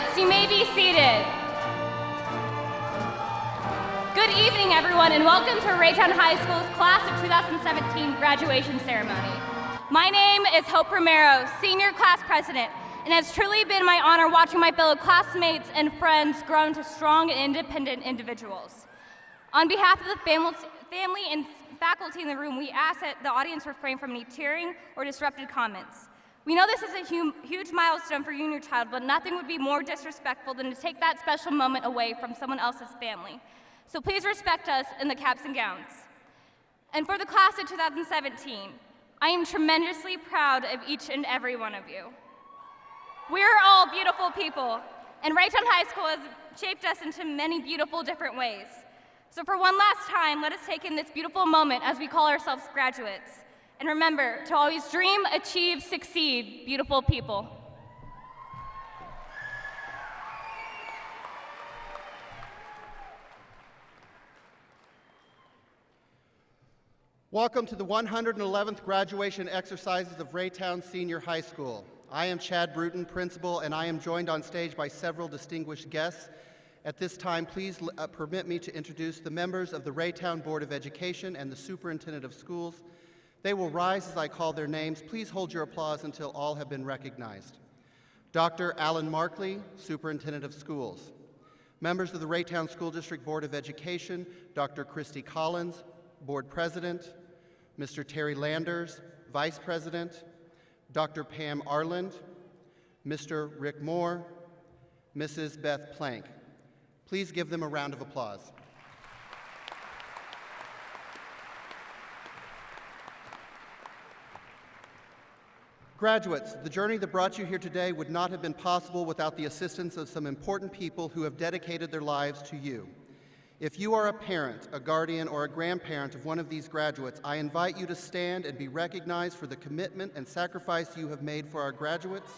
Graduates, you may be seated. Good evening, everyone, and welcome to Raytown High School's Class of 2017 graduation ceremony. My name is Hope Romero, Senior Class President, and it's truly been my honor watching my fellow classmates and friends grow into strong and independent individuals. On behalf of the family and faculty in the room, we ask that the audience refrain from any tearing or disruptive comments. We know this is a huge milestone for you and your child, but nothing would be more disrespectful than to take that special moment away from someone else's family. So please respect us in the caps and gowns. And for the class of 2017, I am tremendously proud of each and every one of you. We are all beautiful people, and Raytown High School has shaped us into many beautiful different ways. So for one last time, let us take in this beautiful moment as we call ourselves graduates. And remember to always dream, achieve, succeed, beautiful people. Welcome to the 111th graduation exercises of Raytown Senior High School. I am Chad Bruton, principal, and I am joined on stage by several distinguished guests. At this time, please permit me to introduce the members of the Raytown Board of Education and the Superintendent of Schools. They will rise as I call their names. Please hold your applause until all have been recognized. Dr. Alan Markley, Superintendent of Schools. Members of the Raytown School District Board of Education, Dr. Christy Collins, Board President, Mr. Terry Landers, Vice President, Dr. Pam Arland, Mr. Rick Moore, Mrs. Beth Plank. Please give them a round of applause. Graduates, the journey that brought you here today would not have been possible without the assistance of some important people who have dedicated their lives to you. If you are a parent, a guardian, or a grandparent of one of these graduates, I invite you to stand and be recognized for the commitment and sacrifice you have made for our graduates.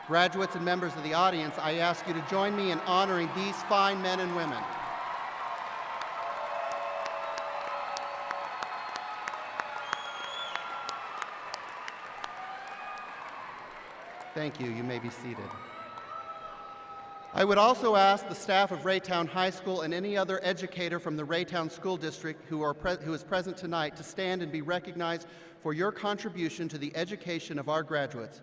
Graduates and members of the audience, I ask you to join me in honoring these fine men and women. Thank you. You may be seated. I would also ask the staff of Raytown High School and any other educator from the Raytown School District who is present tonight to stand and be recognized for your contribution to the education of our graduates.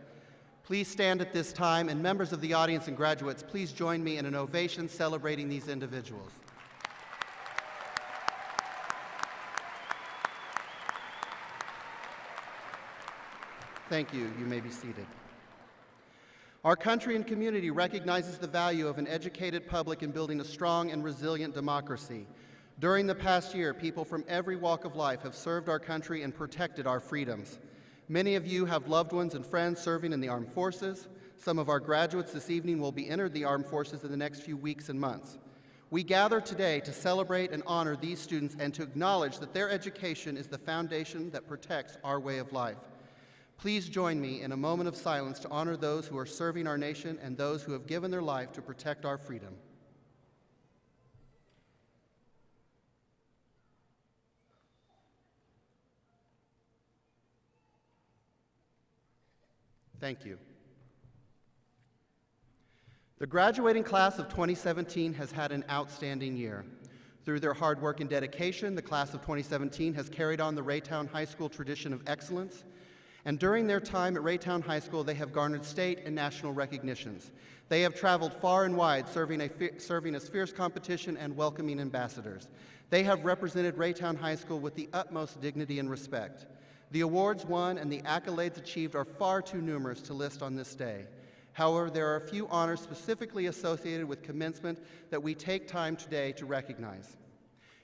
Please stand at this time, and members of the audience and graduates, please join me in an ovation celebrating these individuals. Thank you. You may be seated. Our country and community recognizes the value of an educated public in building a strong and resilient democracy. During the past year, people from every walk of life have served our country and protected our freedoms. Many of you have loved ones and friends serving in the armed forces. Some of our graduates this evening will be entered the armed forces in the next few weeks and months. We gather today to celebrate and honor these students and to acknowledge that their education is the foundation that protects our way of life. Please join me in a moment of silence to honor those who are serving our nation and those who have given their life to protect our freedom. Thank you. The graduating class of 2017 has had an outstanding year. Through their hard work and dedication, the class of 2017 has carried on the Raytown High School tradition of excellence. And during their time at Raytown High School, they have garnered state and national recognitions. They have traveled far and wide, serving as fierce competition and welcoming ambassadors. They have represented Raytown High School with the utmost dignity and respect. The awards won and the accolades achieved are far too numerous to list on this day. However, there are a few honors specifically associated with commencement that we take time today to recognize.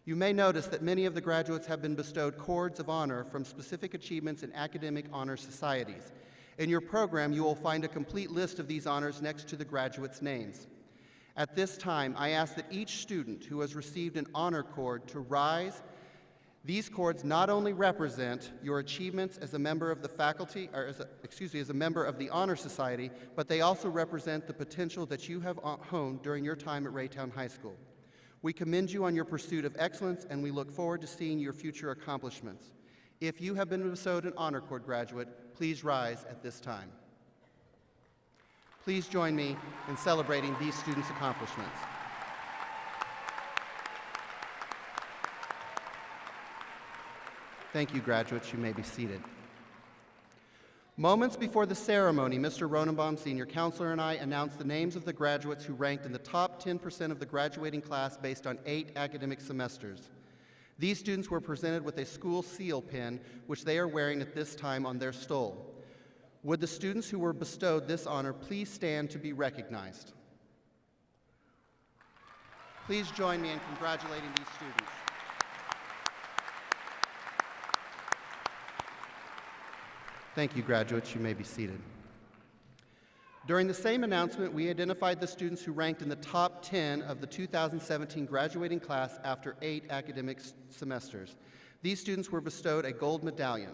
You may notice that many of the graduates have been bestowed cords of honor from specific achievements in academic honor societies. In your program, you will find a complete list of these honors next to the graduates' names. At this time, I ask that each student who has received an honor cord to rise. These cords not only represent your achievements as a member of the faculty, or as a member of the Honor Society, but they also represent the potential that you have honed during your time at Raytown High School. We commend you on your pursuit of excellence, and we look forward to seeing your future accomplishments. If you have been bestowed an honor cord graduate, please rise at this time. Please join me in celebrating these students' accomplishments. Thank you, graduates. You may be seated. Moments before the ceremony, Mr. Ronenbaum, senior counselor, and I announced the names of the graduates who ranked in the top 10% of the graduating class based on 8 academic semesters. These students were presented with a school seal pin, which they are wearing at this time on their stole. Would the students who were bestowed this honor please stand to be recognized? Please join me in congratulating these students. Thank you, graduates. You may be seated. During the same announcement, we identified the students who ranked in the top 10 of the 2017 graduating class after 8 academic semesters. These students were bestowed a gold medallion.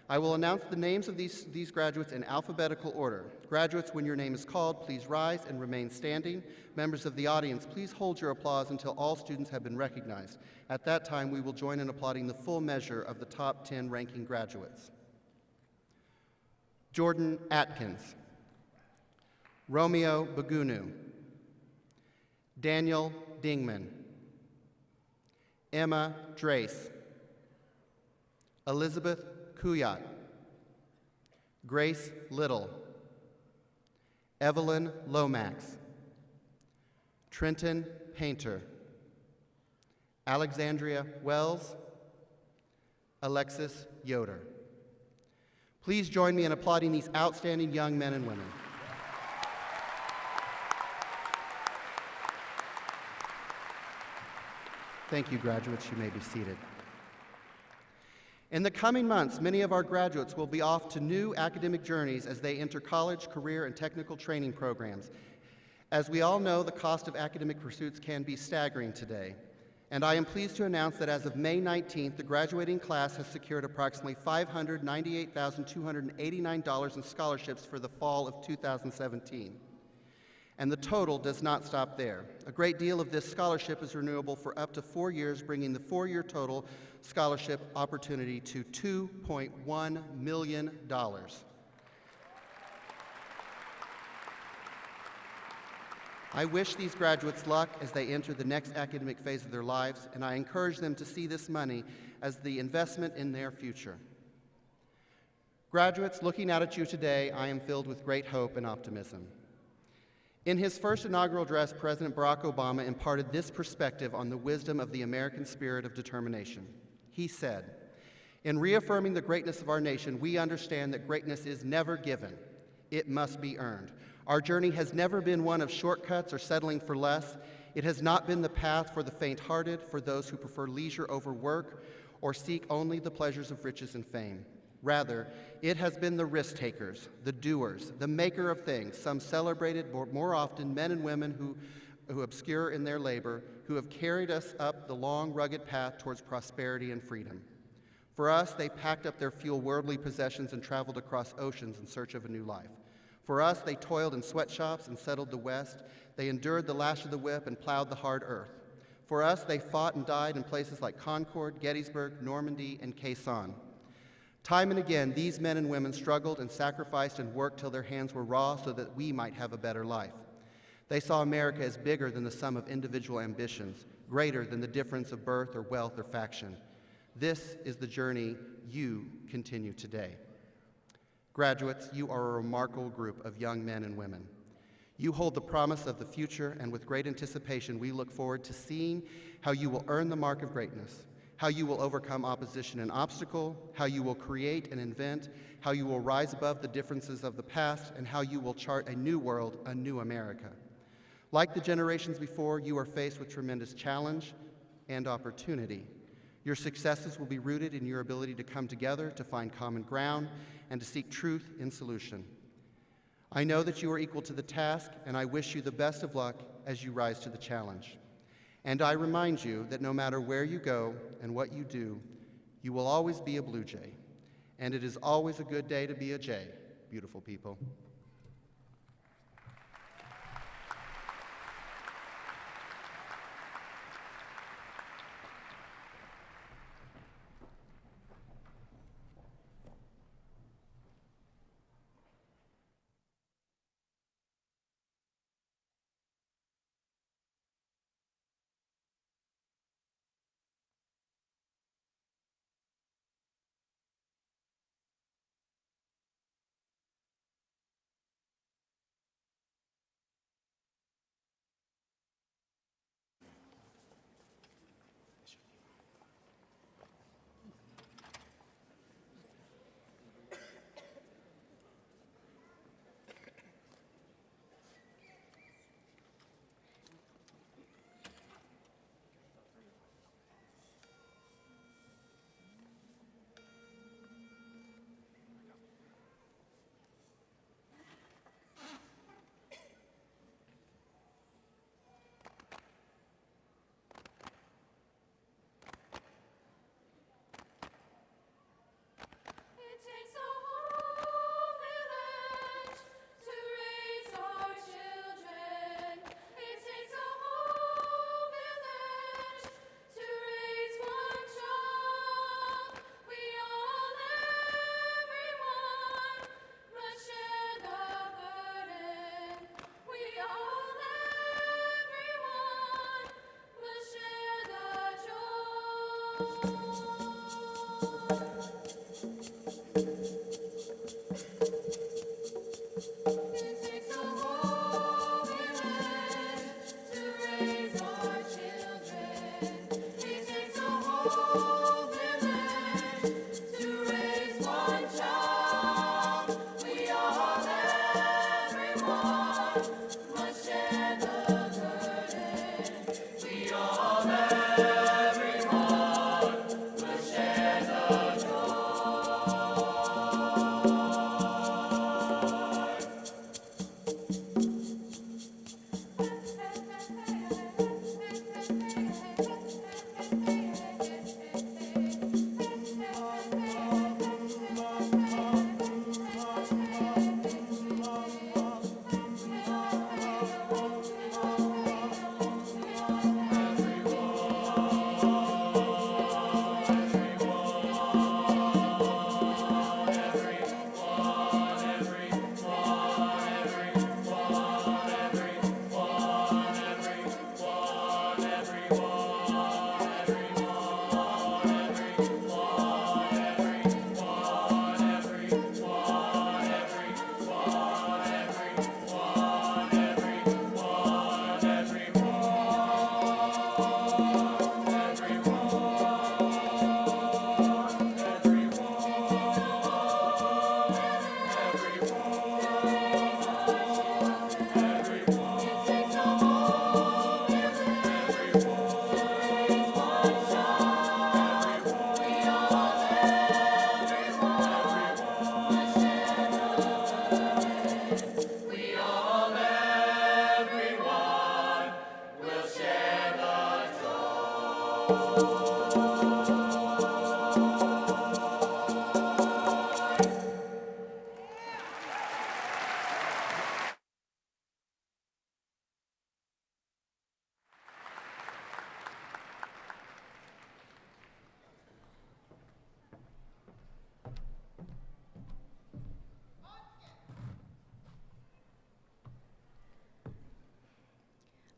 I will announce the names of these graduates in alphabetical order. Graduates, when your name is called, please rise and remain standing. Members of the audience, please hold your applause until all students have been recognized. At that time, we will join in applauding the full measure of the top 10 ranking graduates. Jordan Atkins, Romeo Bagunu, Daniel Dingman, Emma Drace, Elizabeth Kuyat, Grace Little, Evelyn Lomax, Trenton Painter, Alexandria Wells, Alexis Yoder. Please join me in applauding these outstanding young men and women. Thank you, graduates. You may be seated. In the coming months, many of our graduates will be off to new academic journeys as they enter college, career, and technical training programs. As we all know, the cost of academic pursuits can be staggering today. And I am pleased to announce that as of May 19th, the graduating class has secured approximately $598,289 in scholarships for the fall of 2017. And the total does not stop there. A great deal of this scholarship is renewable for up to 4 years, bringing the 4-year total scholarship opportunity to $2.1 million. I wish these graduates luck as they enter the next academic phase of their lives, and I encourage them to see this money as the investment in their future. Graduates, looking out at you today, I am filled with great hope and optimism. In his first inaugural address, President Barack Obama imparted this perspective on the wisdom of the American spirit of determination. He said, "In reaffirming the greatness of our nation, we understand that greatness is never given. It must be earned. Our journey has never been one of shortcuts or settling for less. It has not been the path for the faint-hearted, for those who prefer leisure over work or seek only the pleasures of riches and fame. Rather, it has been the risk-takers, the doers, the maker of things, some celebrated more often men and women who obscure in their labor, who have carried us up the long, rugged path towards prosperity and freedom. For us, they packed up their few worldly possessions and traveled across oceans in search of a new life. For us, they toiled in sweatshops and settled the West. They endured the lash of the whip and plowed the hard earth. For us, they fought and died in places like Concord, Gettysburg, Normandy, and Quai Son. Time and again, these men and women struggled and sacrificed and worked till their hands were raw so that we might have a better life. They saw America as bigger than the sum of individual ambitions, greater than the difference of birth or wealth or faction. This is the journey you continue today. Graduates, you are a remarkable group of young men and women. You hold the promise of the future, and with great anticipation, we look forward to seeing how you will earn the mark of greatness, how you will overcome opposition and obstacle, how you will create and invent, how you will rise above the differences of the past, and how you will chart a new world, a new America. Like the generations before, you are faced with tremendous challenge and opportunity. Your successes will be rooted in your ability to come together, to find common ground, and to seek truth in solution. I know that you are equal to the task, and I wish you the best of luck as you rise to the challenge. And I remind you that no matter where you go and what you do, you will always be a Blue Jay. And it is always a good day to be a Jay, beautiful people.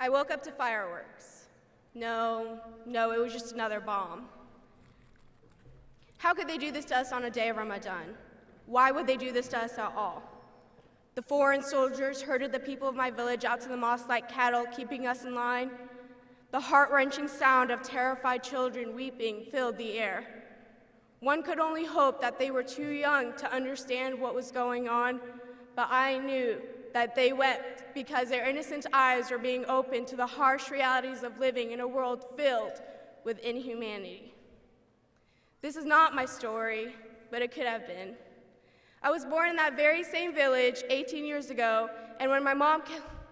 I woke up to fireworks. No, it was just another bomb. How could they do this to us on a day of Ramadan? Why would they do this to us at all? The foreign soldiers herded the people of my village out to the mosque like cattle, keeping us in line. The heart-wrenching sound of terrified children weeping filled the air. One could only hope that they were too young to understand what was going on, but I knew that they wept because their innocent eyes were being opened to the harsh realities of living in a world filled with inhumanity. This is not my story, but it could have been. I was born in that very same village 18 years ago, and when my mom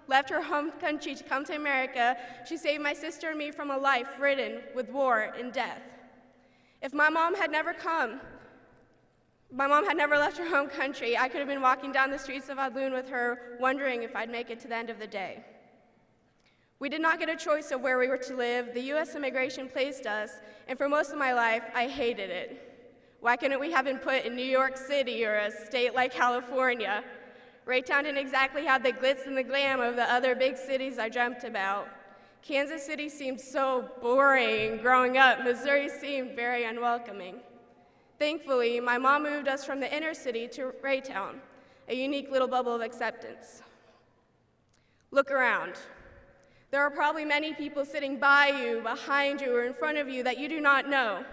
left her home country to come to America, she saved my sister and me from a life ridden with war and death. If my mom had never left her home country, I could have been walking down the streets of Adlun with her, wondering if I'd make it to the end of the day. We did not get a choice of where we were to live. The U.S. immigration placed us, and for most of my life, I hated it. Why couldn't we have been put in New York City or a state like California? Raytown didn't exactly have the glitz and the glam of the other big cities I dreamt about. Kansas City seemed so boring, and growing up, Missouri seemed very unwelcoming. Thankfully, my mom moved us from the inner city to Raytown, a unique little bubble of acceptance. Look around. There are probably many people sitting by you, behind you, or in front of you that you do not know.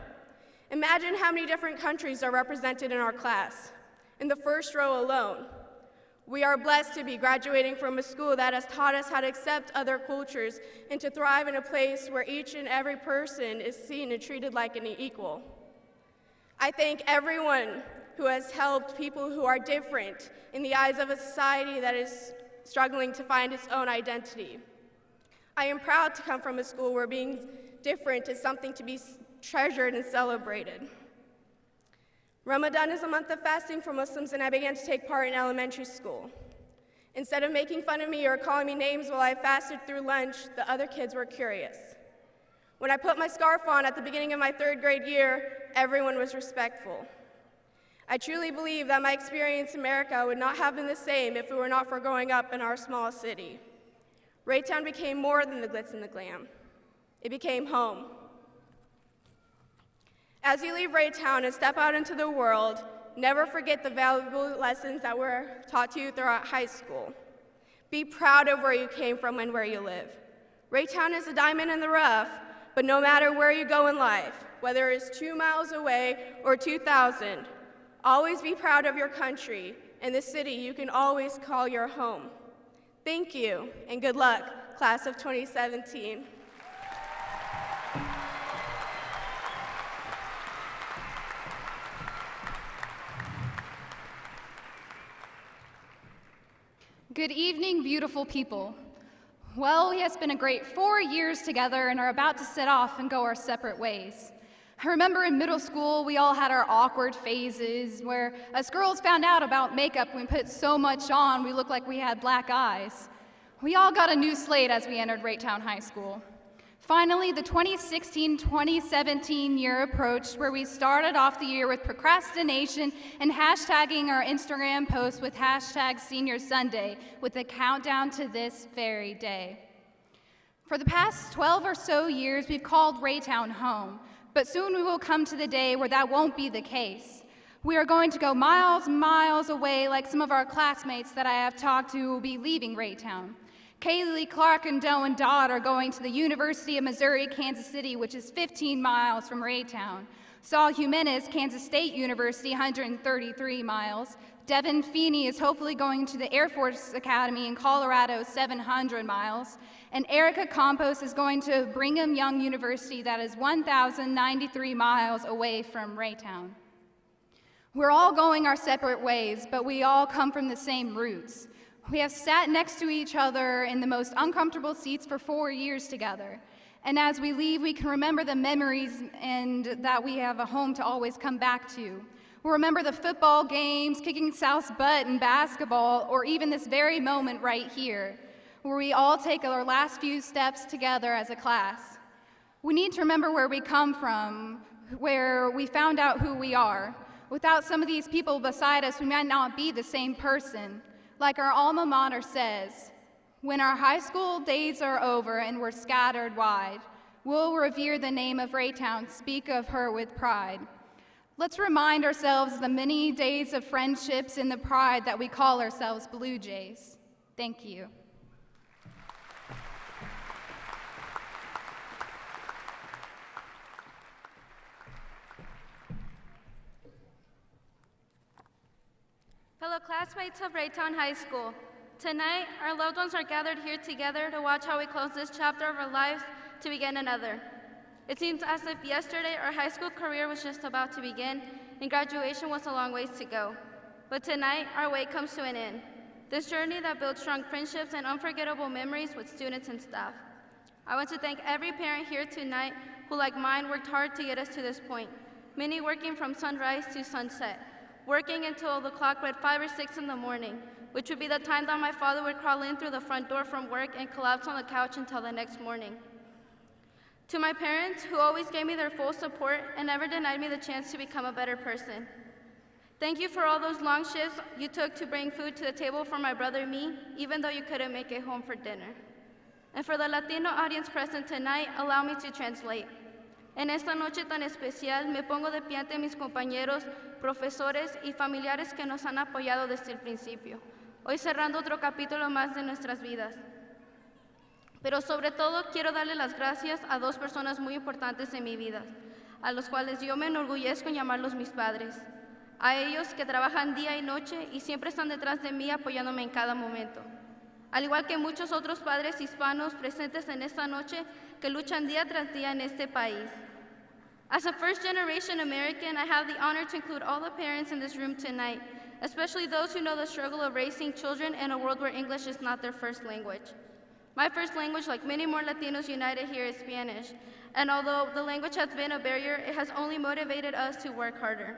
Imagine how many different countries are represented in our class. In the first row alone, we are blessed to be graduating from a school that has taught us how to accept other cultures and to thrive in a place where each and every person is seen and treated like an equal. I thank everyone who has helped people who are different in the eyes of a society that is struggling to find its own identity. I am proud to come from a school where being different is something to be treasured and celebrated. Ramadan is a month of fasting for Muslims, and I began to take part in elementary school. Instead of making fun of me or calling me names while I fasted through lunch, the other kids were curious. When I put my scarf on at the beginning of my 3rd grade year, everyone was respectful. I truly believe that my experience in America would not have been the same if it were not for growing up in our small city. Raytown became more than the glitz and the glam. It became home. As you leave Raytown and step out into the world, never forget the valuable lessons that were taught to you throughout high school. Be proud of where you came from and where you live. Raytown is a diamond in the rough, but no matter where you go in life, whether it's 2 miles away or 2,000, always be proud of your country and the city you can always call your home. Thank you, and good luck, class of 2017. Good evening, beautiful people. Well, it has been a great 4 years together and are about to set off and go our separate ways. I remember in middle school, we all had our awkward phases where us girls found out about makeup when we put so much on we looked like we had black eyes. We all got a new slate as we entered Raytown High School. Finally, the 2016-2017 year approached where we started off the year with procrastination and hashtagging our Instagram posts with hashtag Senior Sunday with a countdown to this very day. For the past 12 or so years, we've called Raytown home, but soon we will come to the day where that won't be the case. We are going to go miles and miles away like some of our classmates that I have talked to who will be leaving Raytown. Kaylee, Clark, and Doe and Dodd are going to the University of Missouri, Kansas City, which is 15 miles from Raytown. Saul Jimenez, Kansas State University, 133 miles. Devin Feeney is hopefully going to the Air Force Academy in Colorado, 700 miles. And Erica Campos is going to Brigham Young University, that is 1,093 miles away from Raytown. We're all going our separate ways, but we all come from the same roots. We have sat next to each other in the most uncomfortable seats for 4 years together. And as we leave, we can remember the memories and that we have a home to always come back to. We'll remember the football games, kicking South's butt in basketball, or even this very moment right here, where we all take our last few steps together as a class. We need to remember where we come from, where we found out who we are. Without some of these people beside us, we might not be the same person. Like our alma mater says, when our high school days are over and we're scattered wide, we'll revere the name of Raytown, speak of her with pride. Let's remind ourselves of the many days of friendships and the pride that we call ourselves Blue Jays. Thank you. Fellow classmates of Raytown High School, tonight our loved ones are gathered here together to watch how we close this chapter of our lives to begin another. It seems as if yesterday our high school career was just about to begin and graduation was a long ways to go. But tonight our wait comes to an end. This journey that builds strong friendships and unforgettable memories with students and staff. I want to thank every parent here tonight who, like mine, worked hard to get us to this point, many working from sunrise to sunset, working until the clock read 5 or 6 in the morning, which would be the time that my father would crawl in through the front door from work and collapse on the couch until the next morning. To my parents, who always gave me their full support and never denied me the chance to become a better person. Thank you for all those long shifts you took to bring food to the table for my brother and me, even though you couldn't make it home for dinner. And for the Latino audience present tonight, allow me to translate. En esta noche tan especial, me pongo de pie ante mis compañeros, profesores y familiares que nos han apoyado desde el principio, hoy cerrando otro capítulo más de nuestras vidas. Pero sobre todo, quiero darle las gracias a 2 personas muy importantes en mi vida, a los cuales yo me enorgullezco en llamarlos mis padres. A ellos que trabajan día y noche y siempre están detrás de mí apoyándome en cada momento. Al igual que muchos otros padres hispanos presentes en esta noche que luchan día tras día en este país. As a first-generation American, I have the honor to include all the parents in this room tonight, especially those who know the struggle of raising children in a world where English is not their first language. My first language, like many more Latinos united here, is Spanish, and although the language has been a barrier, it has only motivated us to work harder.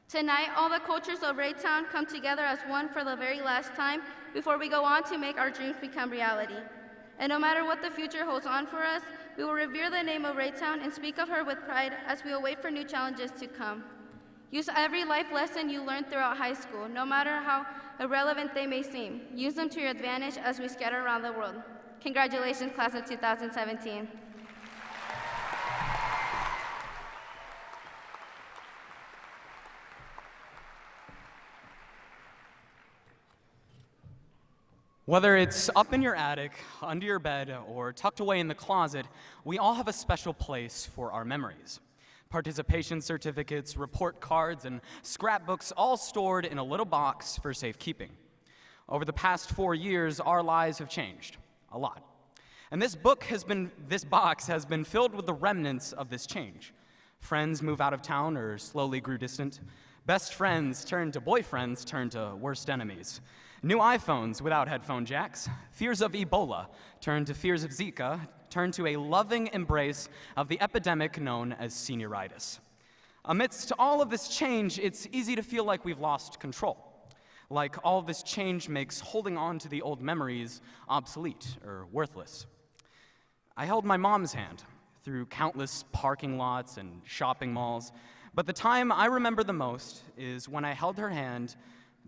Tonight, all the cultures of Raytown come together as one for the very last time before we go on to make our dreams become reality. And no matter what the future holds on for us, we will revere the name of Raytown and speak of her with pride as we await for new challenges to come. Use every life lesson you learned throughout high school, no matter how irrelevant they may seem. Use them to your advantage as we scatter around the world. Congratulations, class of 2017. Whether it's up in your attic, under your bed, or tucked away in the closet, we all have a special place for our memories. Participation certificates, report cards, and scrapbooks all stored in a little box for safekeeping. Over the past 4 years, our lives have changed a lot. And this box has been filled with the remnants of this change. Friends move out of town or slowly grew distant. Best friends turned to boyfriends, turned to worst enemies. New iPhones without headphone jacks. Fears of Ebola turned to fears of Zika, turned to a loving embrace of the epidemic known as senioritis. Amidst all of this change, it's easy to feel like we've lost control. Like all of this change makes holding on to the old memories obsolete or worthless. I held my mom's hand through countless parking lots and shopping malls, but the time I remember the most is when I held her hand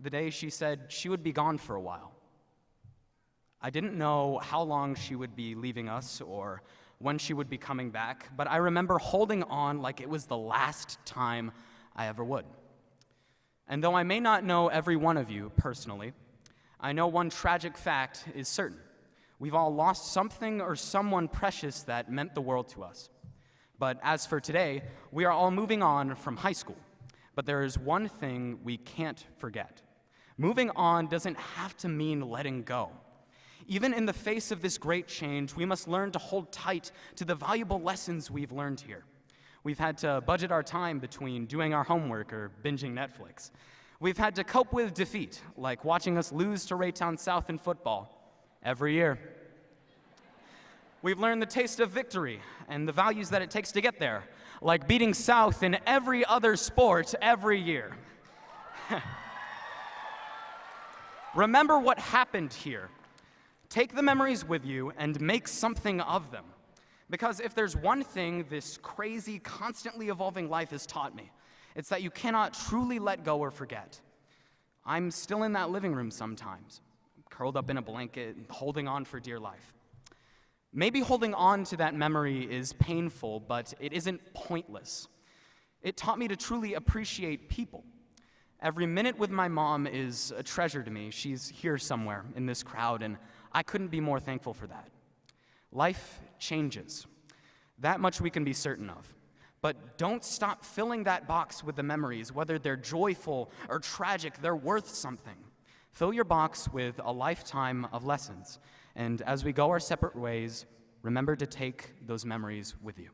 the day she said she would be gone for a while. I didn't know how long she would be leaving us or when she would be coming back, but I remember holding on like it was the last time I ever would. And though I may not know every one of you personally, I know one tragic fact is certain. We've all lost something or someone precious that meant the world to us. But as for today, we are all moving on from high school. But there is one thing we can't forget. Moving on doesn't have to mean letting go. Even in the face of this great change, we must learn to hold tight to the valuable lessons we've learned here. We've had to budget our time between doing our homework or binging Netflix. We've had to cope with defeat, like watching us lose to Raytown South in football every year. We've learned the taste of victory and the values that it takes to get there, like beating South in every other sport every year. Remember what happened here. Take the memories with you and make something of them. Because if there's one thing this crazy, constantly evolving life has taught me, it's that you cannot truly let go or forget. I'm still in that living room sometimes, curled up in a blanket, holding on for dear life. Maybe holding on to that memory is painful, but it isn't pointless. It taught me to truly appreciate people. Every minute with my mom is a treasure to me. She's here somewhere in this crowd, and I couldn't be more thankful for that. Life changes. That much we can be certain of. But don't stop filling that box with the memories. Whether they're joyful or tragic, they're worth something. Fill your box with a lifetime of lessons. And as we go our separate ways, remember to take those memories with you.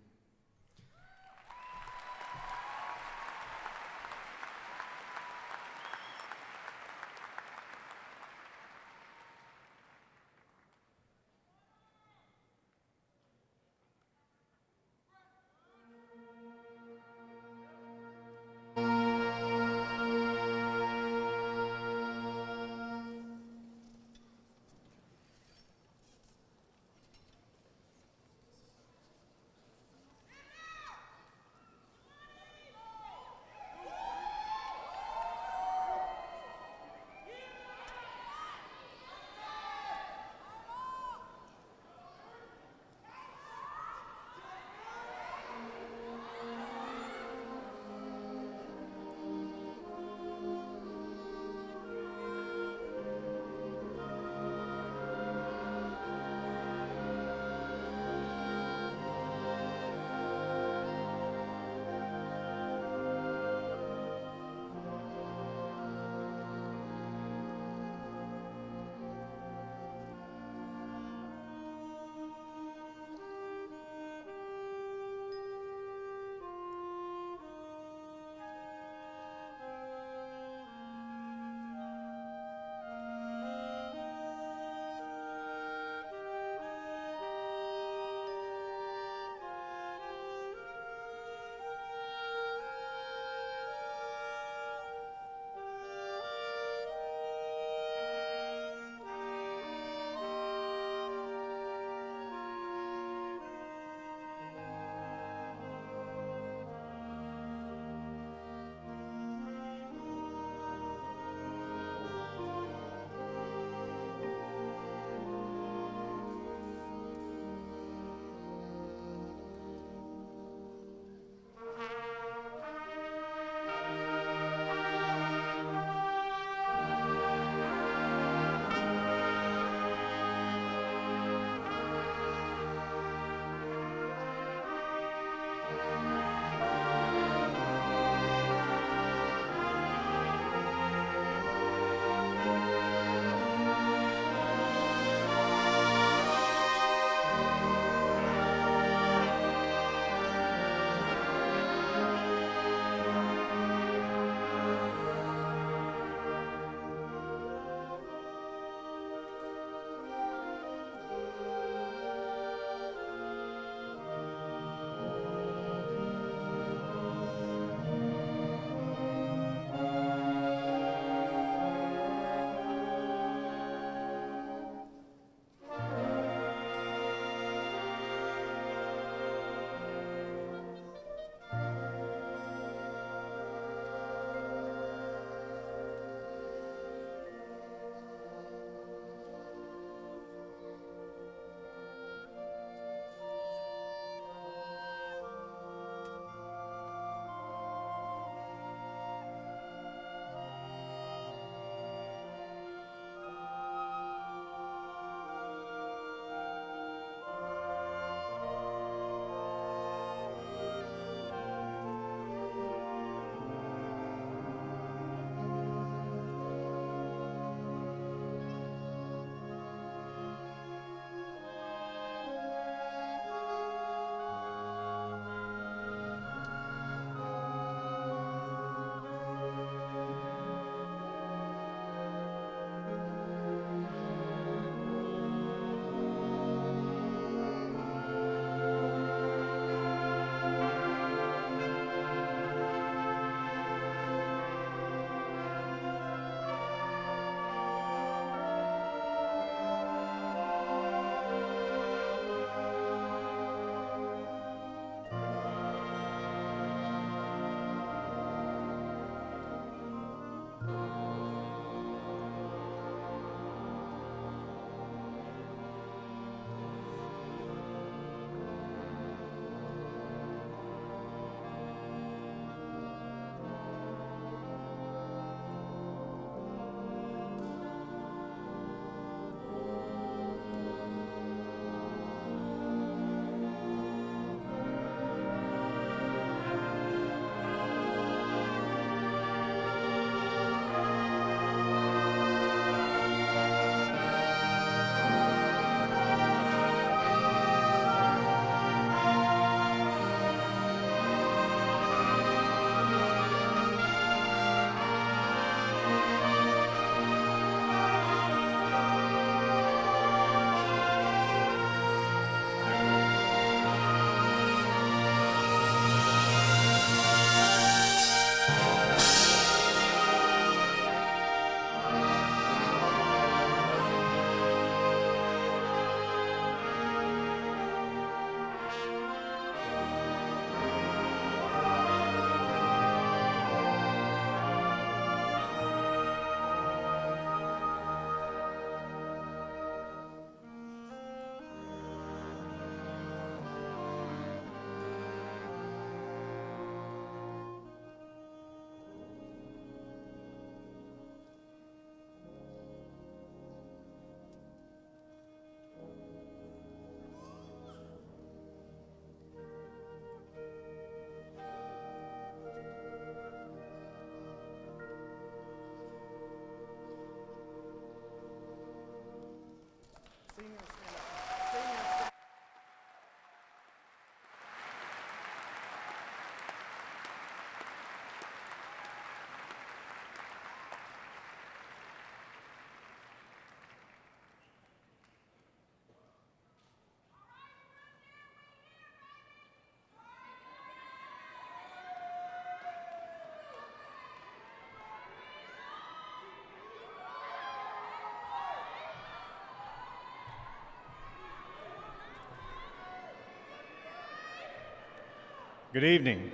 Good evening.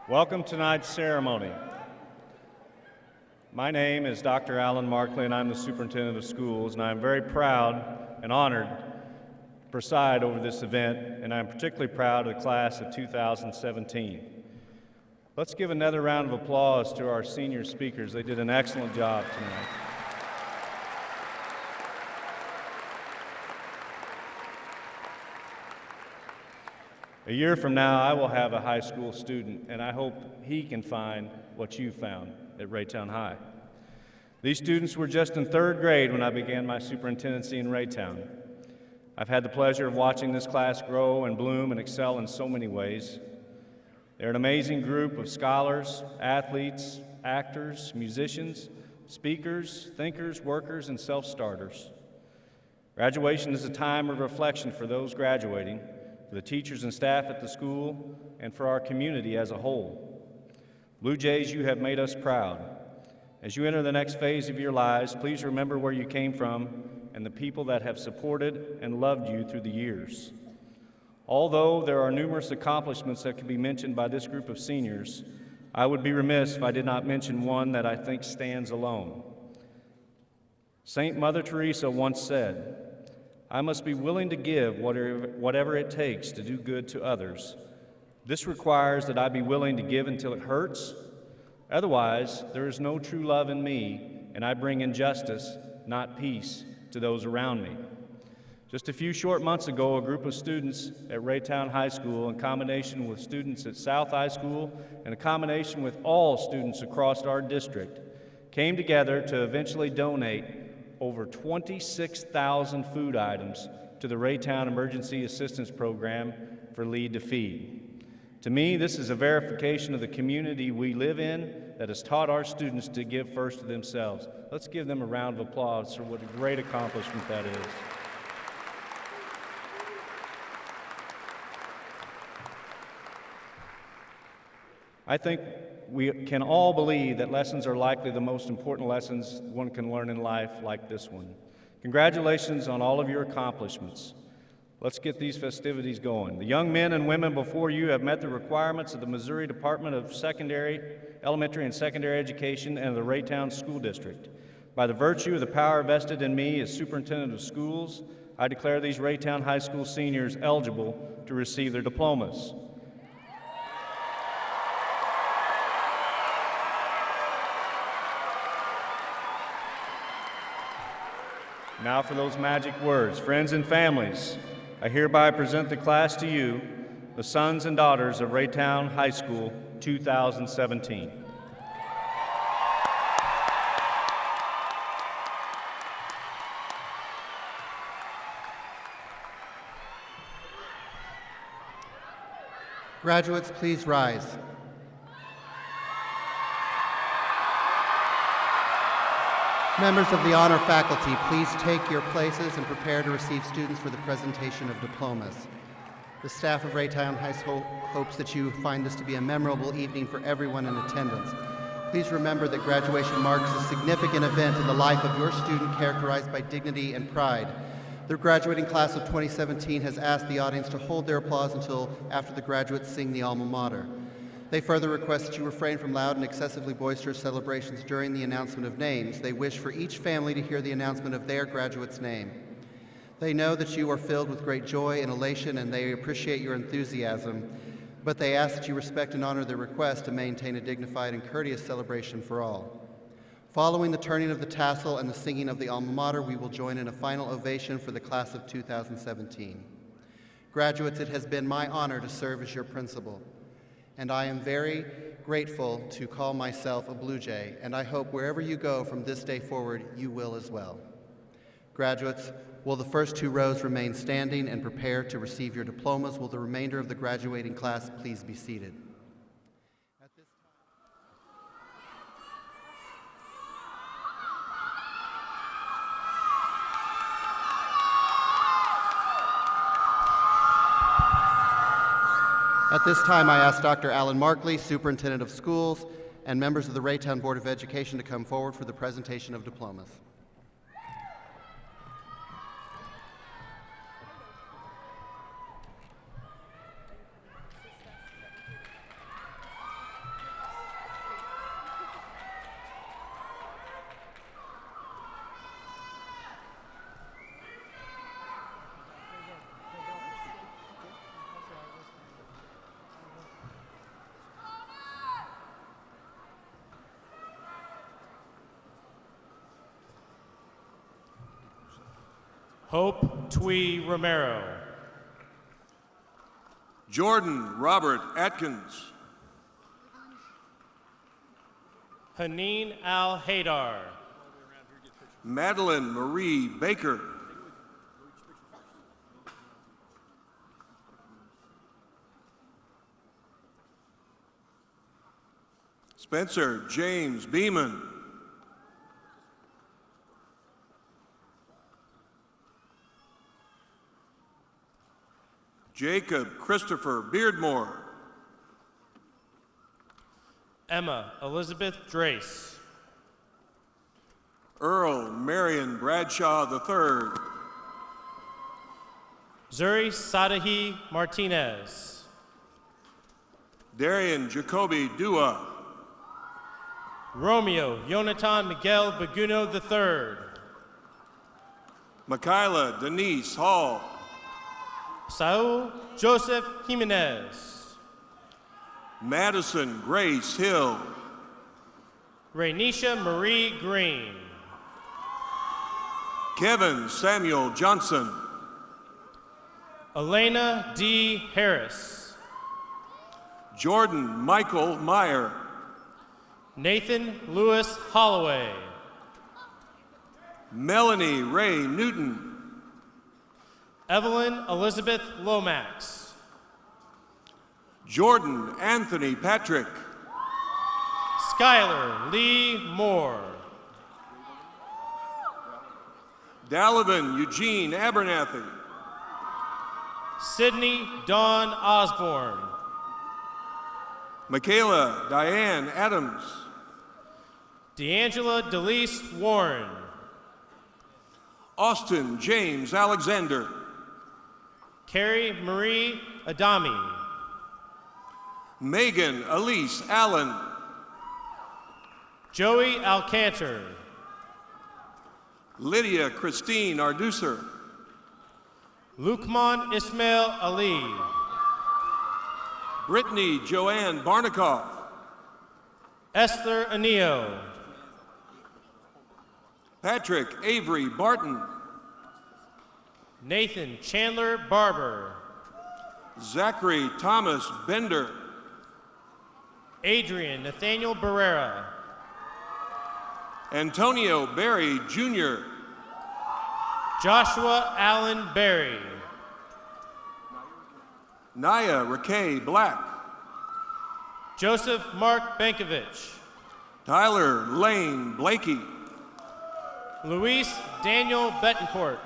Welcome to tonight's ceremony. My name is Dr. Alan Markley, and I'm the Superintendent of Schools, and I'm very proud and honored to preside over this event, and I'm particularly proud of the class of 2017. Let's give another round of applause to our senior speakers. They did an excellent job tonight. A year from now, I will have a high school student, and I hope he can find what you found at Raytown High. These students were just in third grade when I began my superintendency in Raytown. I've had the pleasure of watching this class grow and bloom and excel in so many ways. They're an amazing group of scholars, athletes, actors, musicians, speakers, thinkers, workers, and self-starters. Graduation is a time of reflection for those graduating, for the teachers and staff at the school, and for our community as a whole. Blue Jays, you have made us proud. As you enter the next phase of your lives, please remember where you came from and the people that have supported and loved you through the years. Although there are numerous accomplishments that can be mentioned by this group of seniors, I would be remiss if I did not mention one that I think stands alone. Saint Mother Teresa once said, "I must be willing to give whatever it takes to do good to others. This requires that I be willing to give until it hurts. Otherwise, there is no true love in me, and I bring injustice, not peace, to those around me." Just a few short months ago, a group of students at Raytown High School, in combination with students at South High School, and in combination with all students across our district, came together to eventually donate over 26,000 food items to the Raytown Emergency Assistance Program for Lead to Feed. To me, this is a verification of the community we live in that has taught our students to give first to themselves. Let's give them a round of applause for what a great accomplishment that is. I think we can all believe that lessons are likely the most important lessons one can learn in life, like this one. Congratulations on all of your accomplishments. Let's get these festivities going. The young men and women before you have met the requirements of the Missouri Department of Elementary and Secondary Education and the Raytown School District. By the virtue of the power vested in me as Superintendent of Schools, I declare these Raytown High School seniors eligible to receive their diplomas. Now for those magic words. Friends and families, I hereby present the class to you, the sons and daughters of Raytown High School 2017. Graduates, please rise. Members of the honor faculty, please take your places and prepare to receive students for the presentation of diplomas. The staff of Raytown High School hopes that you find this to be a memorable evening for everyone in attendance. Please remember that graduation marks a significant event in the life of your student characterized by dignity and pride. The graduating class of 2017 has asked the audience to hold their applause until after the graduates sing the alma mater. They further request that you refrain from loud and excessively boisterous celebrations during the announcement of names. They wish for each family to hear the announcement of their graduate's name. They know that you are filled with great joy and elation, and they appreciate your enthusiasm, but they ask that you respect and honor their request to maintain a dignified and courteous celebration for all. Following the turning of the tassel and the singing of the alma mater, we will join in a final ovation for the class of 2017. Graduates, it has been my honor to serve as your principal, and I am very grateful to call myself a Blue Jay, and I hope wherever you go from this day forward, you will as well. Graduates, will the first two rows remain standing and prepare to receive your diplomas? Will the remainder of the graduating class please be seated? At this time, I ask Dr. Alan Markley, Superintendent of Schools, and members of the Raytown Board of Education to come forward for the presentation of diplomas. Hope Twee Romero. Jordan Robert Atkins. Haneen Al Haydar. Madeline Marie Baker. Spencer James Beeman. Jacob Christopher Beardmore. Emma Elizabeth Drace. Earl Marion Bradshaw III. Zuri Sadahi Martinez. Darian Jacoby Dua. Romeo Yonatan Miguel Baguno III. Michaela Denise Hall. Saul Joseph Jimenez. Madison Grace Hill. Rainisha Marie Green. Kevin Samuel Johnson. Elena D. Harris. Jordan Michael Meyer. Nathan Lewis Holloway. Melanie Ray Newton. Evelyn Elizabeth Lomax. Jordan Anthony Patrick. Skylar Lee Moore. Dalavan Eugene Abernathy. Sydney Dawn Osborne. Michaela Diane Adams. D'Angela Delise Warren. Austin James Alexander. Carrie Marie Adami. Megan Elise Allen. Joey Alcantar. Lydia Christine Arducer. Lukman Ismail Ali. Brittany Joanne Barnikoff. Esther Anio. Patrick Avery Barton. Nathan Chandler Barber. Zachary Thomas Bender. Adrian Nathaniel Barrera. Antonio Berry Jr. Joshua Allen Berry. Naya Rakay Black. Joseph Mark Bankovich. Tyler Lane Blakey. Luis Daniel Betancourt.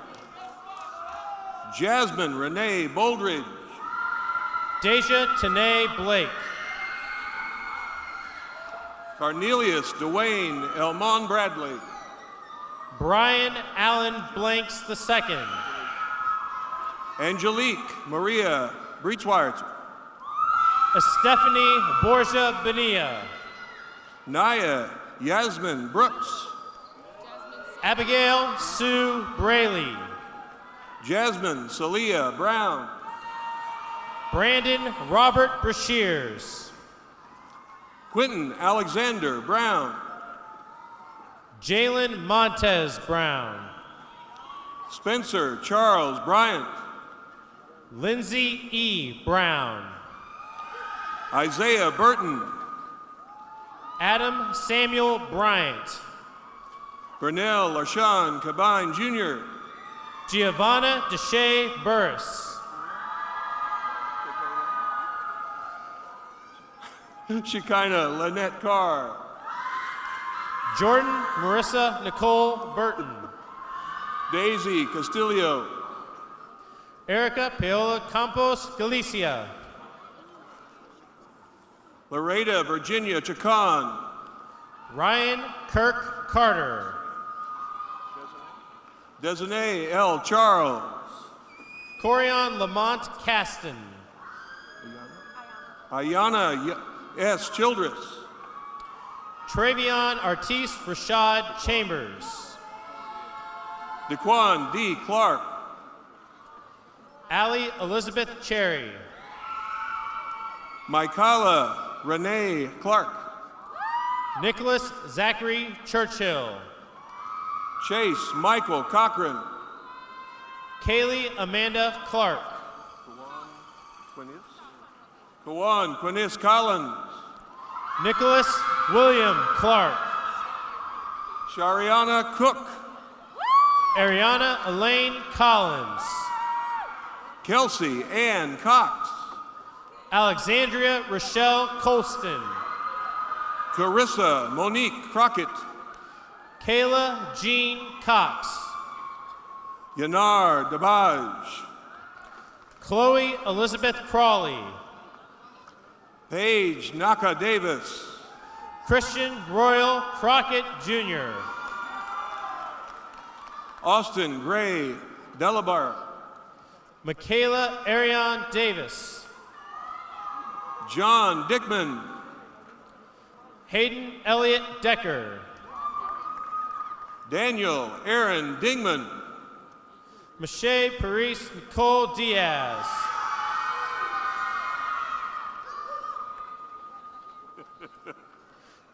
Jasmine Renee Boldridge. Deja Tanae Blake. Cornelius Dwayne Elmon Bradley. Brian Allen Blanks II. Angelique Maria Breechwart. Stephanie Borgia Benia. Naya Yasmin Brooks. Abigail Sue Braley. Jasmine Celia Brown. Brandon Robert Brashears. Quentin Alexander Brown. Jalen Montez Brown. Spencer Charles Bryant. Lindsay E. Brown. Isaiah Burton. Adam Samuel Bryant. Burnell LaShawn Cabine Jr. Giovanna Deshae Burris. Shekinah Lynette Carr. Jordan Marissa Nicole Burton. Daisy Castillo. Erica Paola Campos Galicia. Loretta Virginia Chacon. Ryan Kirk Carter. Desanay L. Charles. Corian Lamont Caston. Ayana S. Childress. Travion Artis Rashad Chambers. Daquan D. Clark. Allie Elizabeth Cherry. Michaela Renee Clark. Nicholas Zachary Churchill. Chase Michael Cochran. Kaylee Amanda Clark. Kawan Quinnis Collins. Nicholas William Clark. Shariana Cook. Ariana Elaine Collins. Kelsey Ann Cox. Alexandria Rochelle Colston. Carissa Monique Crockett. Kayla Jean Cox. Yanar Dabaj. Chloe Elizabeth Crawley. Paige Naka Davis. Christian Royal Crockett Jr. Austin Gray Delabar. Michaela Arion Davis. John Dickman. Hayden Elliott Decker. Daniel Aaron Dingman. Michelle Paris Nicole Diaz.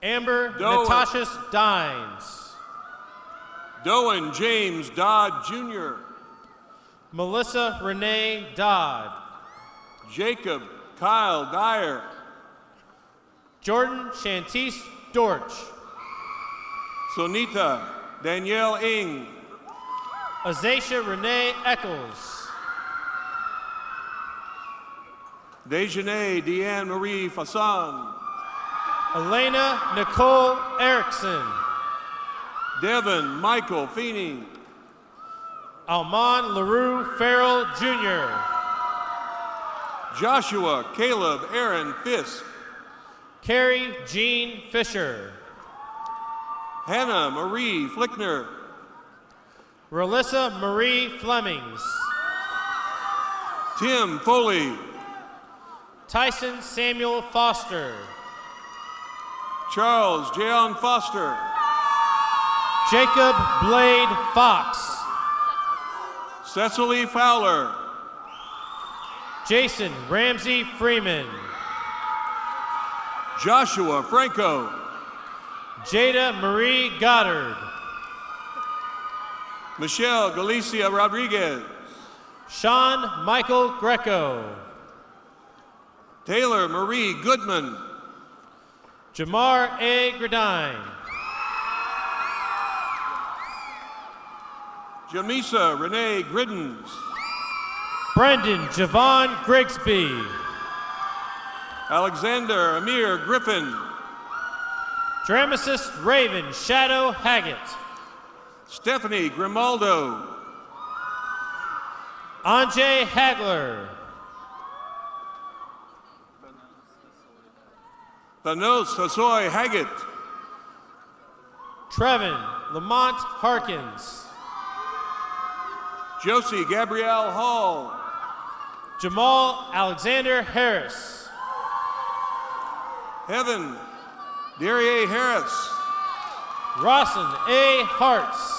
Amber Doan. Natasha Dines. Doan James Dodd Jr. Melissa Renee Dodd. Jacob Kyle Dyer. Jordan Shantice Dorch. Sonita Danielle Ing. Azacia Renee Eccles. Dejanay Deanne Marie Fasson. Elena Nicole Erickson. Devin Michael Feeney. Almon LaRue Farrell Jr. Joshua Caleb Aaron Fisk. Carrie Jean Fisher. Hannah Marie Flickner. Relissa Marie Flemings. Tim Foley. Tyson Samuel Foster. Charles Jayon Foster. Jacob Blade Fox. Cecily Fowler. Jason Ramsey Freeman. Joshua Franco. Jada Marie Goddard. Michelle Galicia Rodriguez. Sean Michael Greco. Taylor Marie Goodman. Jamar A. Gradine. Jamisa Renee Griddens. Brendan Javon Grigsby. Alexander Amir Griffin. Dramasis Raven Shadow Haggett. Stephanie Grimaldo. Anjay Hagler. Thanos Hasoy Haggett. Trevin Lamont Harkins. Josie Gabrielle Hall. Jamal Alexander Harris. Heaven Darier Harris. Rawson A. Hartz.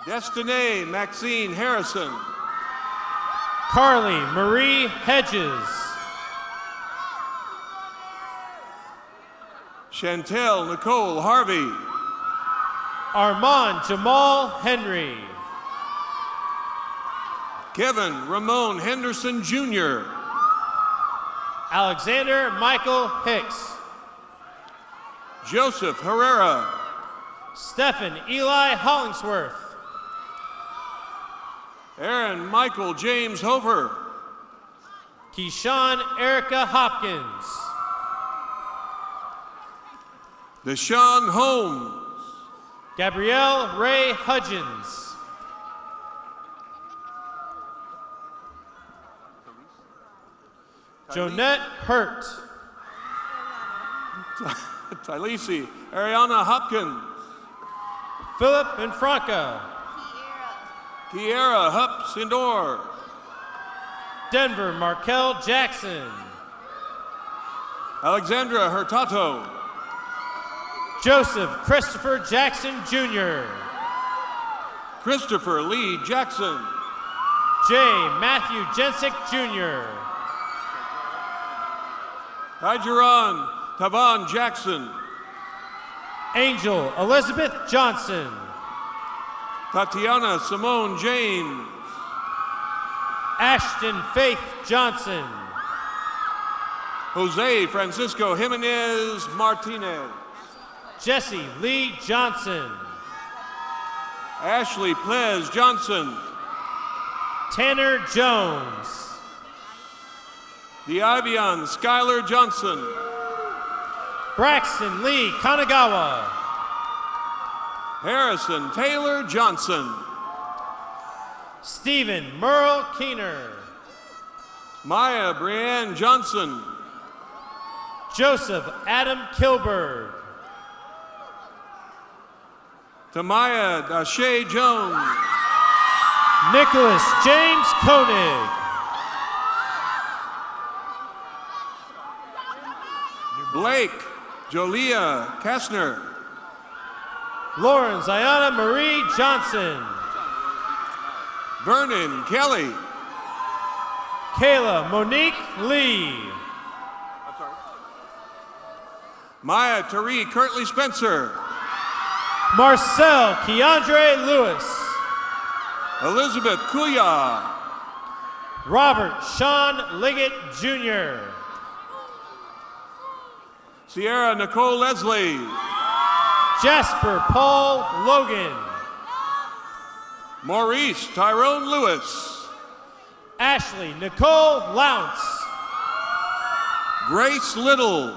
Destiny Maxine Harrison. Carly Marie Hedges. Chantel Nicole Harvey. Armand Jamal Henry. Kevin Ramon Henderson Jr. Alexander Michael Hicks. Joseph Herrera. Stephen Eli Hollingsworth. Aaron Michael James Hofer. Keyshawn Erica Hopkins. Deshaun Holmes. Gabrielle Ray Hudgens. Jonette Hurt. Tylisi Ariana Hopkins. Philip Infranca. Kiera Hupp Sindor. Denver Markel Jackson. Alexandra Hurtado. Joseph Christopher Jackson Jr. Christopher Lee Jackson. J. Matthew Jensick Jr. Tigeron Tavan Jackson. Angel Elizabeth Johnson. Tatiana Simone James. Ashton Faith Johnson. Jose Francisco Jimenez Martinez. Jesse Lee Johnson. Ashley Plez Johnson. Tanner Jones. Diavion Skylar Johnson. Braxton Lee Kanagawa. Harrison Taylor Johnson. Stephen Merle Keener. Maya Brianne Johnson. Joseph Adam Kilberg. Tamaya Dashay Jones. Nicholas James Koenig. Blake Jolia Kastner. Lauren Ziana Marie Johnson. Vernon Kelly. Kayla Monique Lee. Maya Tariq Kirtley Spencer. Marcel Keandre Lewis. Elizabeth Kuya. Robert Sean Liggett Jr. Sierra Nicole Leslie. Jasper Paul Logan. Maurice Tyrone Lewis. Ashley Nicole Lounce. Grace Little.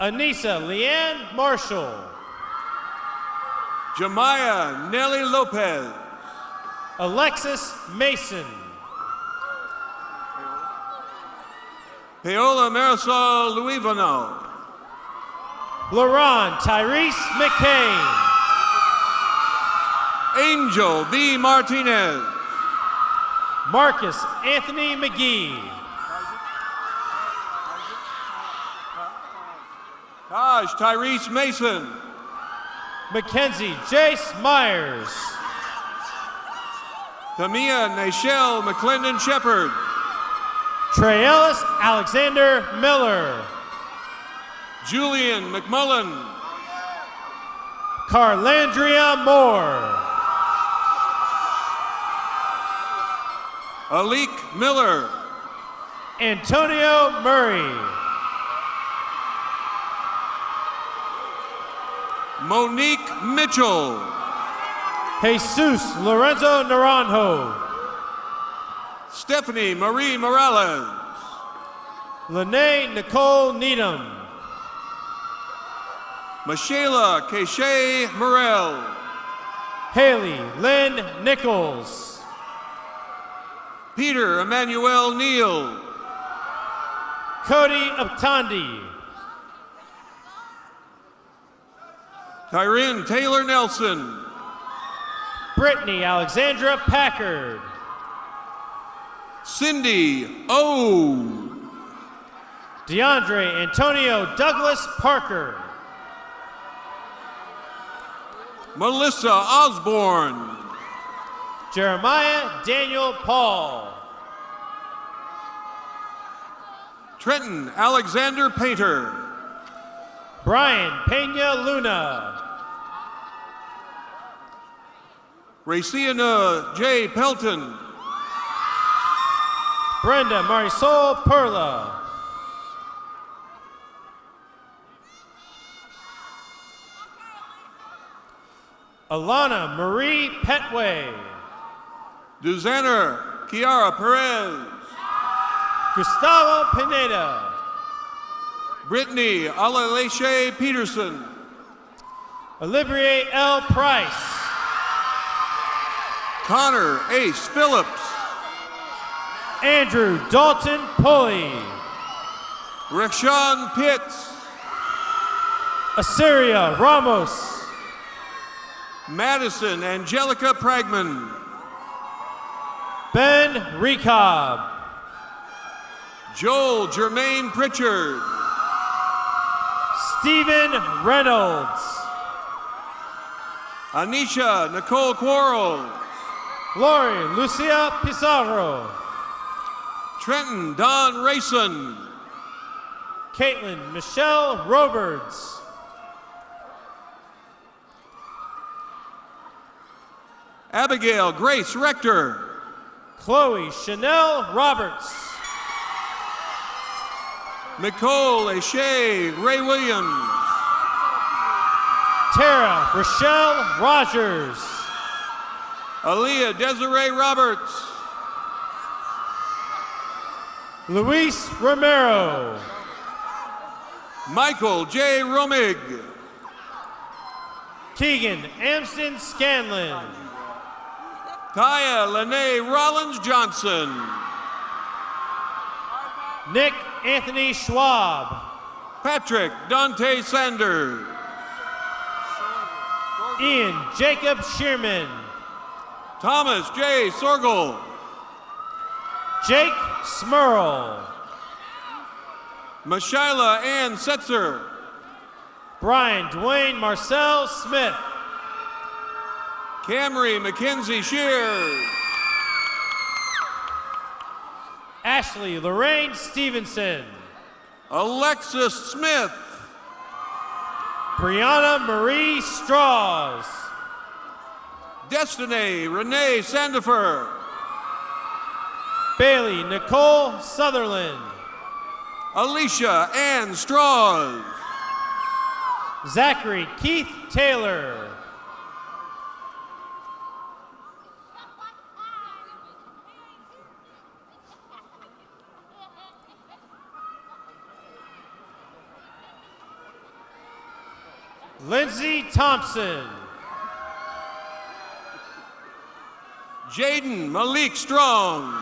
Anissa Leanne Marshall. Jemiah Nelly Lopez. Alexis Mason. Paola Marisol Luivano. Laron Tyrese McCain. Angel V. Martinez. Marcus Anthony McGee. Taj Tyrese Mason. Mackenzie Jace Myers. Tamia Nashelle McClendon Shepard. Trey Ellis Alexander Miller. Julian McMullen. Carlandria Moore. Alik Miller. Antonio Murray. Monique Mitchell. Jesus Lorenzo Naranjo. Stephanie Marie Morales. Lene Nicole Needham. Michaela Keshe Morel. Haley Lynn Nichols. Peter Emmanuel Neal. Cody Uptandi. Tyrin Taylor Nelson. Brittany Alexandra Packard. Cindy O. DeAndre Antonio Douglas Parker. Melissa Osborne. Jeremiah Daniel Paul. Trenton Alexander Painter. Brian Pena Luna. Raciana J. Pelton. Brenda Marisol Perla. Alana Marie Petway. Duzanner Kiara Perez. Gustavo Pineda. Brittany Alaleshe Peterson. Olivier L. Price. Connor Ace Phillips. Andrew Dalton Pulley. Rickshawn Pitts. Assyria Ramos. Madison Angelica Pragman. Ben Recob. Joel Jermaine Pritchard. Stephen Reynolds. Anisha Nicole Quarles. Lori Lucia Pizarro. Trenton Don Rayson. Caitlin Michelle Roberts. Abigail Grace Rector. Chloe Chanel Roberts. Nicole Eshe Ray Williams. Tara Rochelle Rogers. Aaliyah Desiree Roberts. Luis Romero. Michael J. Romig. Keegan Amston Scanlon. Kaya Lene Rollins Johnson. Nick Anthony Schwab. Patrick Dante Sanders. Ian Jacob Shearman. Thomas J. Sorgel. Jake Smurl. Mashyla Ann Setzer. Brian Dwayne Marcel Smith. Camry Mackenzie Shears. Ashley Lorraine Stevenson. Alexis Smith. Brianna Marie Straws. Destiny Renee Sandifer. Bailey Nicole Sutherland. Alicia Ann Straws. Zachary Keith Taylor. Lindsay Thompson. Jaden Malik Strong.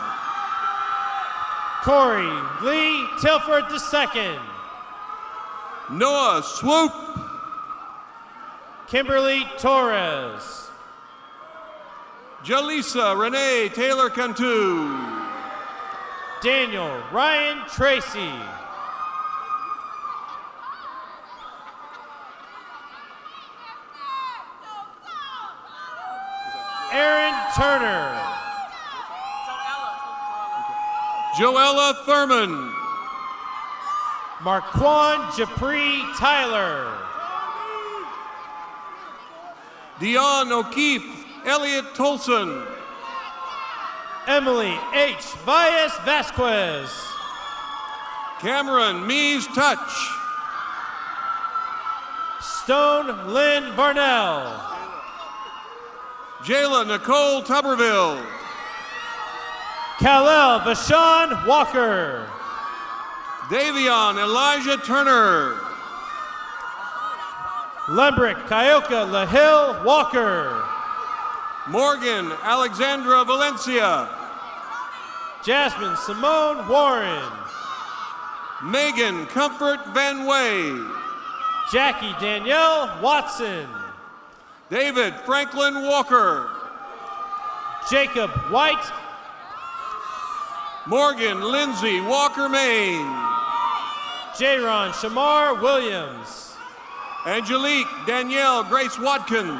Corey Lee Tilford II. Noah Swoop. Kimberly Torres. Jalisa Renee Taylor Cantu. Daniel Ryan Tracy. Aaron Turner. Joella Thurman. Marquand Japri Tyler. Dion O'Keefe Elliott Tolson. Emily H. Valles Vasquez. Cameron Mies Touch. Stone Lynn Varnell. Jayla Nicole Tuberville. Khalel Vashon Walker. Davion Elijah Turner. Lembrick Kyoka LaHill Walker. Morgan Alexandra Valencia. Jasmine Simone Warren. Megan Comfort Van Way. Jackie Danielle Watson. David Franklin Walker. Jacob White. Morgan Lindsay Walker Main. Jaron Shamar Williams. Angelique Danielle Grace Watkin.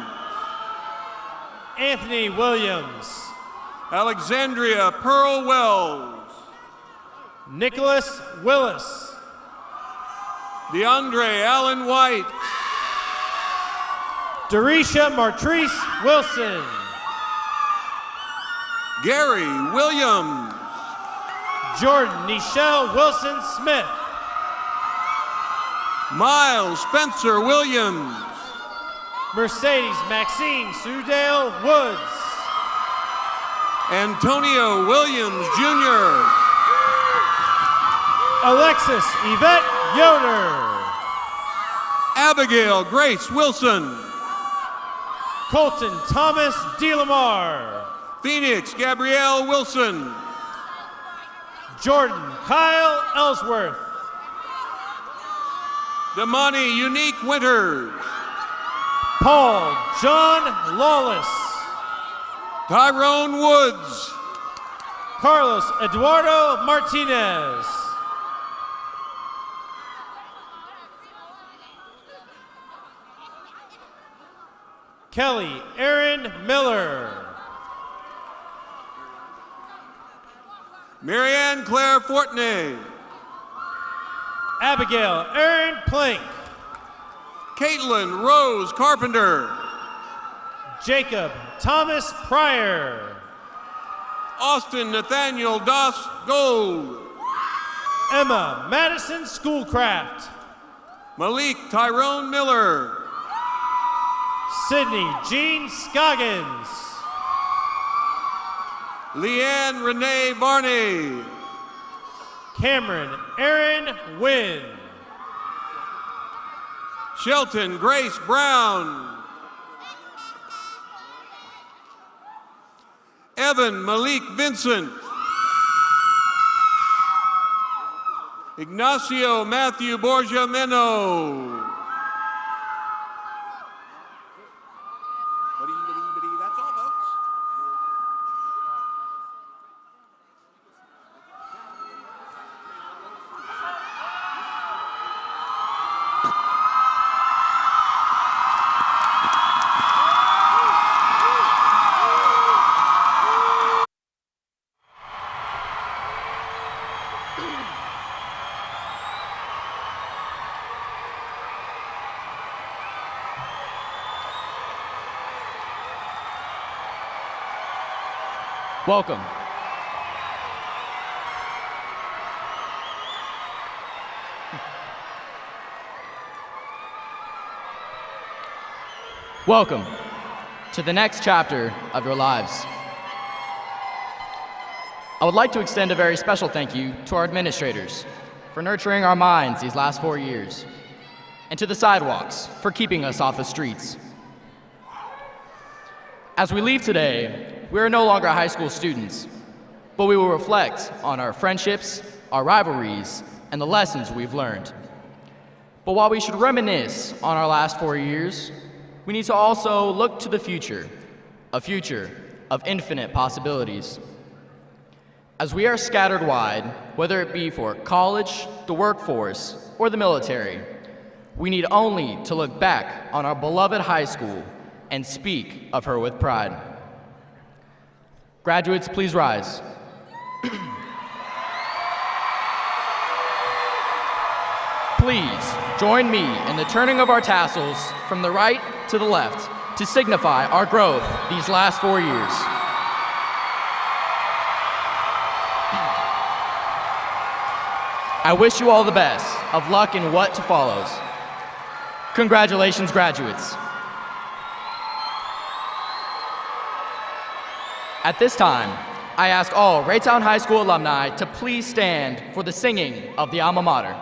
Anthony Williams. Alexandria Pearl Wells. Nicholas Willis. DeAndre Allen White. Darisha Martrice Wilson. Gary Williams. Jordan Nichelle Wilson Smith. Miles Spencer Williams. Mercedes Maxine Sudale Woods. Antonio Williams Jr. Alexis Yvette Yoder. Abigail Grace Wilson. Colton Thomas DeLamar. Phoenix Gabrielle Wilson. Jordan Kyle Ellsworth. Damani Unique Winters. Paul John Lawless. Tyrone Woods. Carlos Eduardo Martinez. Kelly Aaron Miller. Marianne Claire Fortney. Abigail Erin Plank. Caitlin Rose Carpenter. Jacob Thomas Pryor. Austin Nathaniel Doss Gold. Emma Madison Schoolcraft. Malik Tyrone Miller. Sydney Jean Scoggins. Leanne Renee Varney. Cameron Aaron Wynn. Shelton Grace Brown. Evan Malik Vincent. Ignacio Matthew Borgia Meno. That's all, folks. Welcome. Welcome to the next chapter of your lives. I would like to extend a very special thank you to our administrators for nurturing our minds these last 4 years, and to the sidewalks for keeping us off the streets. As we leave today, we are no longer high school students, but we will reflect on our friendships, our rivalries, and the lessons we've learned. But while we should reminisce on our last 4 years, we need to also look to the future, a future of infinite possibilities. As we are scattered wide, whether it be for college, the workforce, or the military, we need only to look back on our beloved high school and speak of her with pride. Graduates, please rise. Please join me in the turning of our tassels from the right to the left to signify our growth these last 4 years. I wish you all the best of luck in what to follows. Congratulations, graduates. At this time, I ask all Raytown High School alumni to please stand for the singing of the alma mater.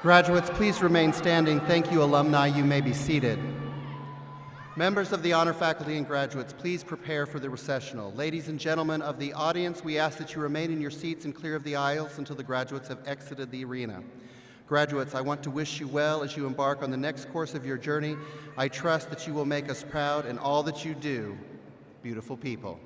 Graduates, please remain standing. Thank you, alumni. You may be seated. Members of the honor faculty and graduates, please prepare for the recessional. Ladies and gentlemen of the audience, we ask that you remain in your seats and clear of the aisles until the graduates have exited the arena. Graduates, I want to wish you well as you embark on the next course of your journey. I trust that you will make us proud in all that you do. Beautiful people.